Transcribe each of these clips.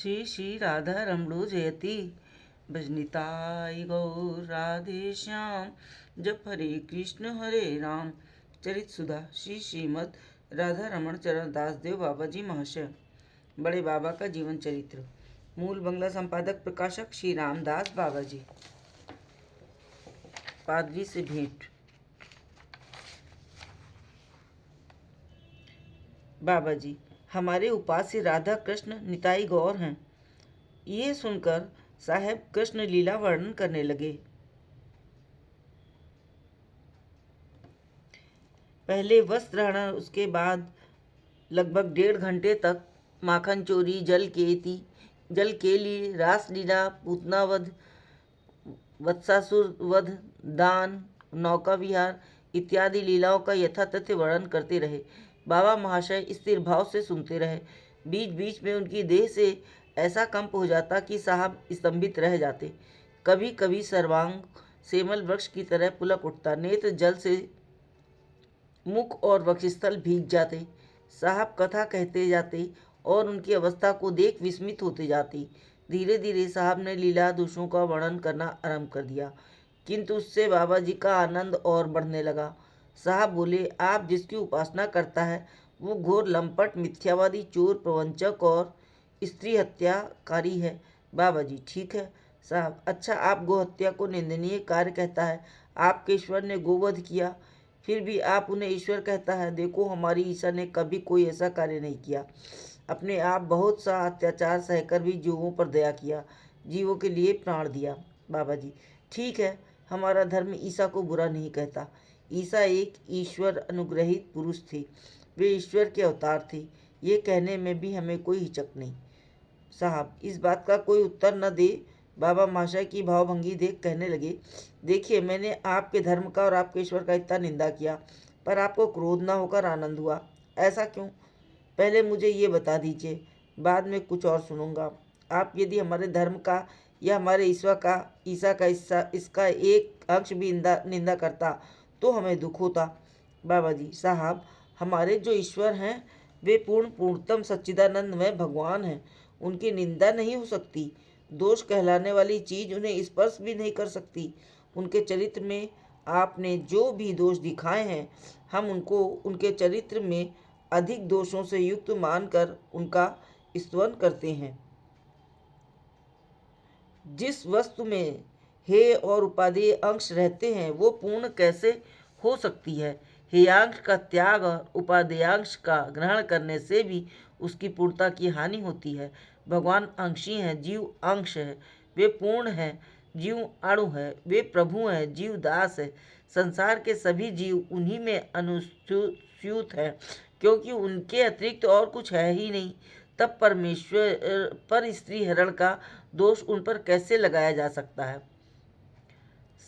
श्री श्री राधा रमणो जयति भजनिताय गौर राधे श्याम। जप हरे कृष्ण हरे राम। चरित सुधा श्री श्रीमद राधा रमण चरण दास देव बाबा जी महाशय। बड़े बाबा का जीवन चरित्र। मूल बंगला संपादक प्रकाशक श्री रामदास बाबा जी। पादरी से भेंट। बाबा जी, हमारे उपास्य राधा कृष्ण निताई गौर हैं। ये सुनकर साहेब कृष्ण लीला वर्णन करने लगे। पहले वस्त्र हरण, उसके बाद लगभग 1.5 घंटे तक माखन चोरी, जल केली, रासलीला, पूतना वध, वत्सासुर वध, दान, नौका विहार इत्यादि लीलाओं का यथातथ्य वर्णन करते रहे। बाबा महाशय स्थिर भाव से सुनते रहे। बीच बीच में उनकी देह से ऐसा कंप हो जाता कि साहब स्तंभित रह जाते। कभी कभी सर्वांग सेमल वृक्ष की तरह पुलक उठता, नेत्र जल से मुख और वक्षस्थल भीग जाते। साहब कथा कहते जाते और उनकी अवस्था को देख विस्मित होते जाते। धीरे धीरे साहब ने लीला दोषों का वर्णन करना आरंभ कर दिया, किंतु उससे बाबा जी का आनंद और बढ़ने लगा। साहब बोले, आप जिसकी उपासना करता है वो घोर लंपट, मिथ्यावादी, चोर, प्रवंचक और स्त्री हत्याकारी है। बाबा जी, ठीक है साहब। अच्छा, आप गोहत्या को निंदनीय कार्य कहता है। आपके ईश्वर ने गोवध किया, फिर भी आप उन्हें ईश्वर कहता है। देखो, हमारी ईसा ने कभी कोई ऐसा कार्य नहीं किया। अपने आप बहुत सा अत्याचार सहकर भी जीवों पर दया किया, जीवों के लिए प्राण दिया। बाबा जी, ठीक है, हमारा धर्म ईसा को बुरा नहीं कहता। ईसा एक ईश्वर अनुग्रहित पुरुष थे, वे ईश्वर के अवतार थे, ये कहने में भी हमें कोई हिचक नहीं। साहब इस बात का कोई उत्तर न दे बाबा महाशय की भावभंगी देख कहने लगे, देखिए, मैंने आपके धर्म का और आपके ईश्वर का इतना निंदा किया, पर आपको क्रोध न होकर आनंद हुआ, ऐसा क्यों? पहले मुझे ये बता दीजिए, बाद में कुछ और सुनूंगा। आप यदि हमारे धर्म का या हमारे ईसा का इसका एक अंश भी निंदा करता तो हमें दुख होता। बाबा जी, साहब हमारे जो ईश्वर हैं वे पूर्णतम सच्चिदानंदमय भगवान हैं, उनकी निंदा नहीं हो सकती। दोष कहलाने वाली चीज उन्हें स्पर्श भी नहीं कर सकती। उनके चरित्र में आपने जो भी दोष दिखाए हैं, हम उनको उनके चरित्र में अधिक दोषों से युक्त मानकर उनका स्तवन करते हैं। जिस वस्तु में हे और उपादेय अंश रहते हैं वो पूर्ण कैसे हो सकती है? हेयांश का त्याग और उपादेयांश का ग्रहण करने से भी उसकी पूर्णता की हानि होती है। भगवान अंशी हैं, जीव अंश है, वे पूर्ण हैं, जीव अणु है, वे प्रभु हैं, जीव दास है। संसार के सभी जीव उन्हीं में अनुस्यूत हैं, क्योंकि उनके अतिरिक्त और कुछ है ही नहीं। तब परमेश्वर पर स्त्री हरण का दोष उन पर कैसे लगाया जा सकता है?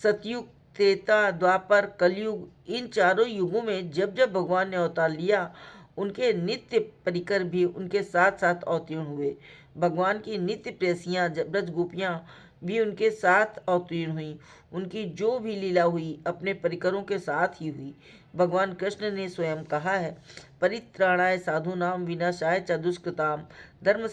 सतयुग, त्रेता, द्वापर, कलयुग, इन चारों युगों में जब जब भगवान ने अवतार लिया, उनके नित्य परिकर भी उनके साथ साथ अवतीर्ण हुए। भगवान की नित्य प्रेसियां ब्रज गोपियां भी उनके साथ अवतीर्ण हुई। उनकी जो भी लीला हुई अपने परिकरों के साथ ही हुई। भगवान कृष्ण ने स्वयं कहा है, परित्राणाय साधूनाम विनाशाय च दुष्कृताम धर्म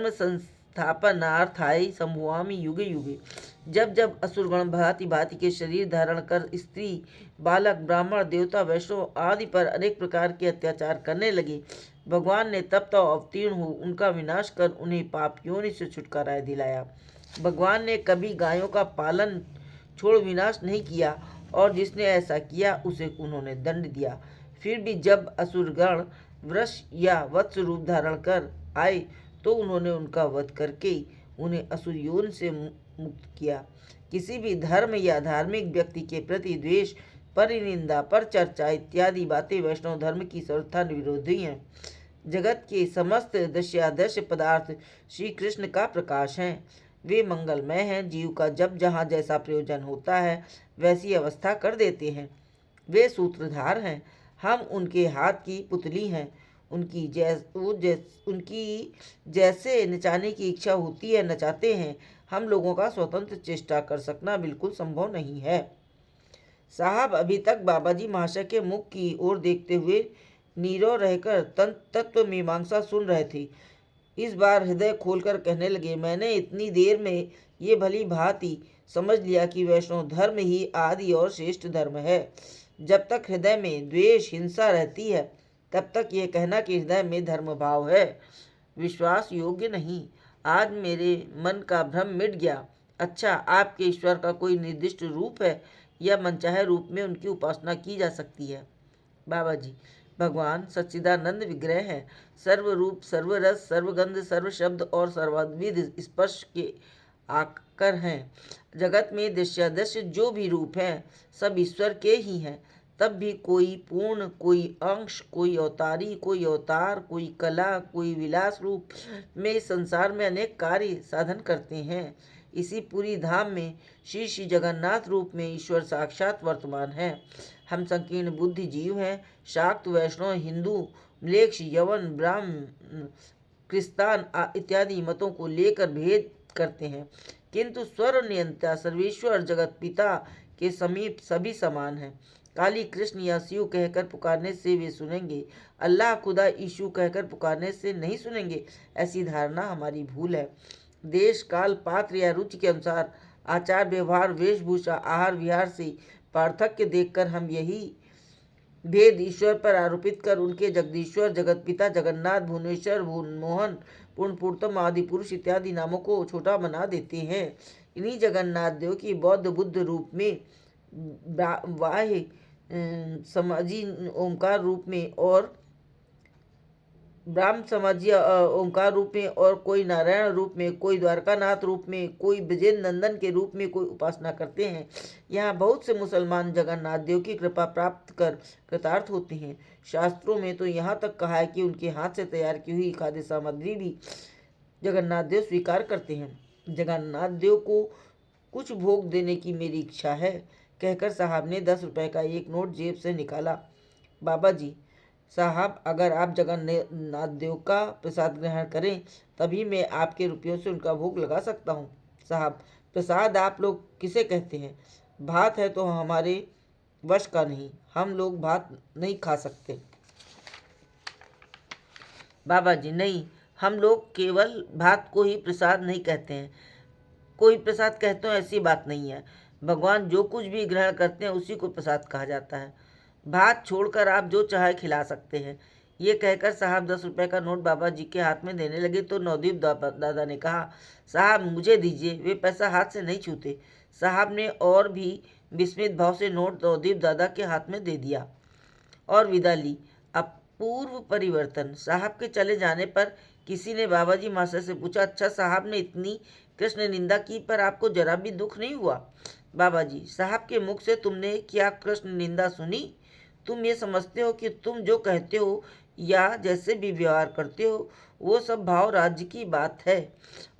संस्थापनार्थाय संभवामि युगे युगे। जब जब असुरगण भांति भांति के शरीर धारण कर स्त्री, बालक, ब्राह्मण, देवता, वैष्णव आदि पर अनेक प्रकार के अत्याचार करने लगे, भगवान ने तब तक अवतीर्ण हो उनका विनाश कर उन्हें पाप योनि से छुटकारा दिलाया। भगवान ने कभी गायों का पालन छोड़ विनाश नहीं किया, और जिसने ऐसा किया उसे उन्होंने दंड दिया। फिर भी जब असुरगण वृष या वत्स रूप धारण कर आए तो उन्होंने उनका वध करके उन्हें असुर योनि से मुक्त किया। किसी भी धर्म या धार्मिक व्यक्ति के प्रति द्वेष, परिनिंदा, परचर्चा इत्यादि बातें वैष्णव धर्म की सर्वथा विरोधी हैं। जगत के समस्त दृश्यादृश्य पदार्थ श्री कृष्ण का प्रकाश हैं। वे मंगलमय हैं, जीव का जब जहाँ जैसा प्रयोजन होता है वैसी अवस्था कर देते हैं। वे सूत्रधार हैं, हम उनके हाथ की पुतली हैं। उनकी जैसे नचाने की इच्छा होती है नचाते हैं। हम लोगों का स्वतंत्र चेष्टा कर सकना बिल्कुल संभव नहीं है। साहब अभी तक बाबा जी महाशय के मुख की ओर देखते हुए नीरव रहकर तत्व मीमांसा सुन रहे थे। इस बार हृदय खोलकर कहने लगे, मैंने इतनी देर में ये भली भांति समझ लिया कि वैष्णव धर्म ही आदि और श्रेष्ठ धर्म है। जब तक हृदय में द्वेष हिंसा रहती है तब तक यह कहना कि हृदय में धर्म भाव है विश्वास योग्य नहीं। आज मेरे मन का भ्रम मिट गया। अच्छा, आपके ईश्वर का कोई निर्दिष्ट रूप है या मनचाहे रूप में उनकी उपासना की जा सकती है? बाबा जी, भगवान सच्चिदानंद विग्रह है, सर्वरूप, सर्वरस, सर्वगंध, सर्व शब्द और सर्वविध स्पर्श के आकर हैं। जगत में दृश्यादृश्य जो भी रूप हैं सब ईश्वर के ही हैं। तब भी कोई पूर्ण, कोई अंश, कोई अवतारी, कोई अवतार, कोई कला, कोई विलास रूप में संसार में अनेक कार्य साधन करते हैं। इसी पूरी धाम में श्री श्री जगन्नाथ रूप में ईश्वर साक्षात वर्तमान है। हम संकीर्ण बुद्धि जीव हैं। शाक्त, वैष्णव, हिंदू, म्लेच्छ, यवन, ब्राह्मण, क्रिस्तान इत्यादि मतों को लेकर भेद करते हैं, किंतु स्वर नियंता सर्वेश्वर जगत पिता के समीप सभी समान हैं। काली, कृष्ण या शिव कहकर पुकारने से वे सुनेंगे, अल्लाह, खुदा, यीशु कहकर पुकारने से नहीं सुनेंगे। ऐसी धारणा हमारी भूल है। देश, काल, पात्र या रुचि के अनुसार आचार व्यवहार, वेशभूषा, आहार विहार से पार्थक्य देखकर हम यही भेद ईश्वर पर आरोपित कर उनके जगदीश्वर, जगत पिता, जगन्नाथ, भुवनेश्वर, भुवनमोहन, पूर्णपुरुषोत्तम आदि पुरुष इत्यादि नामों को छोटा बना देते हैं। इन्हीं जगन्नाथ देव की बौद्ध बुद्ध रूप में, बाह्य समाजी ओंकार रूप में और ब्राह्म समाजी ओंकार रूप में और कोई नारायण रूप में, कोई द्वारकानाथ रूप में, कोई ब्रजेंद्र नंदन के रूप में कोई उपासना करते हैं। यहाँ बहुत से मुसलमान जगन्नाथ देव की कृपा प्राप्त कर कृतार्थ होते हैं। शास्त्रों में तो यहाँ तक कहा है कि उनके हाथ से तैयार की हुई खाद्य सामग्री भी जगन्नाथ देव स्वीकार करते हैं। जगन्नाथ देव को कुछ भोग देने की मेरी इच्छा है, कहकर साहब ने 10 रुपए का एक नोट जेब से निकाला। बाबा जी साहब, अगर आप जगन्नाथ देव का प्रसाद ग्रहण करें तभी मैं आपके रुपयों से उनका भोग लगा सकता हूँ। साहब, प्रसाद आप लोग किसे कहते हैं? भात है तो हमारे वश का नहीं, हम लोग भात नहीं खा सकते। बाबा जी, नहीं, हम लोग केवल भात को ही प्रसाद नहीं कहते हैं। कोई प्रसाद कहते हो ऐसी बात नहीं है। भगवान जो कुछ भी ग्रहण करते हैं उसी को प्रसाद कहा जाता है। भात छोड़कर आप जो चाहे खिला सकते हैं। ये कहकर साहब 10 रुपए का नोट बाबा जी के हाथ में देने लगे तो नवदीप दादा ने कहा, साहब मुझे दीजिए, वे पैसा हाथ से नहीं छूते। साहब ने और भी विस्मित भाव से नोट नवदीप दादा के हाथ में दे दिया और विदा ली। अपूर्व परिवर्तन। साहब के चले जाने पर किसी ने बाबा जी मास्टर से पूछा, अच्छा, साहब ने इतनी कृष्ण निंदा की पर आपको जरा भी दुख नहीं हुआ? बाबा जी, साहब के मुख से तुमने क्या कृष्ण निंदा सुनी? तुम ये समझते हो कि तुम जो कहते हो या जैसे भी व्यवहार करते हो वो सब भाव राज्य की बात है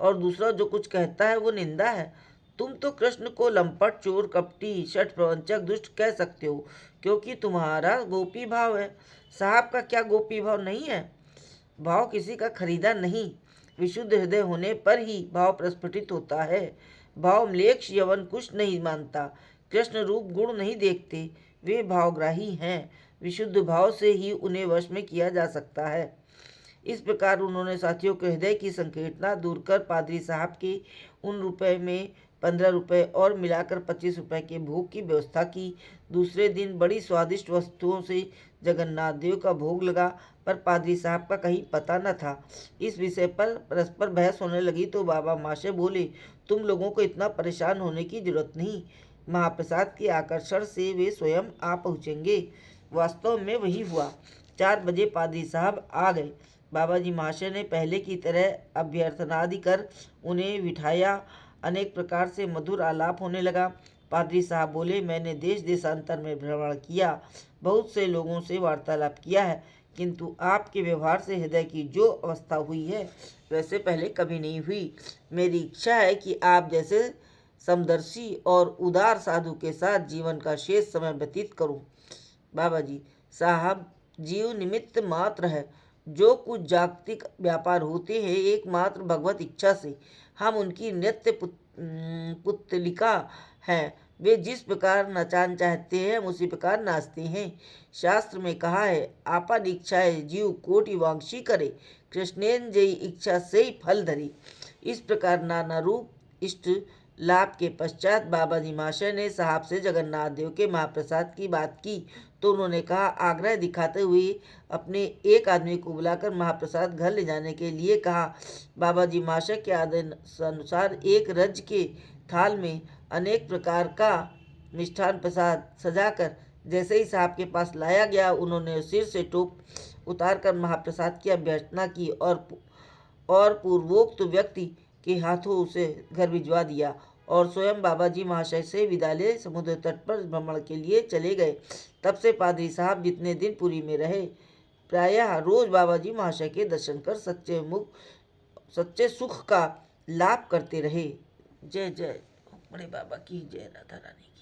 और दूसरा जो कुछ कहता है वो निंदा है। तुम तो कृष्ण को लंपट, चोर, कपटी, शठ प्रवंचक, दुष्ट कह सकते हो क्योंकि तुम्हारा गोपी भाव है। साहब का क्या गोपी भाव नहीं है? भाव किसी का खरीदा नहीं, विशुद्ध हृदय होने पर ही भाव प्रस्फुटित होता है। भाव म्लेच्छ, यवन कुछ नहीं मानता, कृष्ण रूप गुण नहीं देखते, वे भावग्राही हैं। विशुद्ध भाव से ही उन्हें वश में किया जा सकता है। इस प्रकार उन्होंने साथियों के हृदय की संकीर्णता दूर कर पादरी साहब के उन रुपए में 15 रुपए और मिलाकर 25 रुपए के भोग की व्यवस्था की। दूसरे दिन बड़ी स्वादिष्ट वस्तुओं से जगन्नाथ देव का भोग लगा पर पादरी साहब का कहीं पता न था। इस विषय पर परस्पर बहस होने लगी तो बाबा माशे बोले, तुम लोगों को इतना परेशान होने की जरूरत नहीं, महाप्रसाद के आकर्षण से वे स्वयं आ पहुँचेंगे। वास्तव में वही हुआ। 4 बजे पादरी साहब आ गए। बाबा जी महाशय ने पहले की तरह अभ्यर्थनादि कर उन्हें बिठाया। अनेक प्रकार से मधुर आलाप होने लगा। पादरी साहब बोले, मैंने देश देशांतर में भ्रमण किया, बहुत से लोगों से वार्तालाप किया है, किंतु आपके व्यवहार से हृदय की जो अवस्था हुई है वैसे पहले कभी नहीं हुई। मेरी इच्छा है कि आप जैसे समदर्शी और उदार साधु के साथ जीवन का शेष समय व्यतीत करूं। बाबा जी साहब, जीव निमित्त मात्र है। जो कुछ जागतिक व्यापार होते हैं एकमात्र भगवत इच्छा से। हम उनकी नित्य पुतलिका हैं। वे जिस प्रकार नचान चाहते हैं हम उसी प्रकार नाचते हैं। शास्त्र में कहा है, आपन इच्छाएं जीव कोटि वांछी करे, कृष्णेन जई इच्छा से ही फल धरी। इस प्रकार नाना रूप इष्ट लाभ के पश्चात बाबा जी महाशय ने साहब से जगन्नाथ देव के महाप्रसाद की बात की तो उन्होंने कहा, आग्रह दिखाते हुए अपने एक आदमी को बुलाकर महाप्रसाद घर ले जाने के लिए कहा। बाबा जी महाशय के आदेश अनुसार एक रज के थाल में अनेक प्रकार का मिष्ठान प्रसाद सजाकर जैसे ही साहब के पास लाया गया, उन्होंने सिर से टोप उतारकर महाप्रसाद की अभ्यर्थना की और पूर्वोक्त व्यक्ति के हाथों उसे घर भिजवा दिया और स्वयं बाबा जी महाशय से विदा ले समुद्र तट पर भ्रमण के लिए चले गए। तब से पादरी साहब जितने दिन पुरी में रहे, प्रायः रोज बाबा जी महाशय के दर्शन कर सच्चे सुख का लाभ करते रहे। जय जय बड़े बाबा की, जय राधा रानी।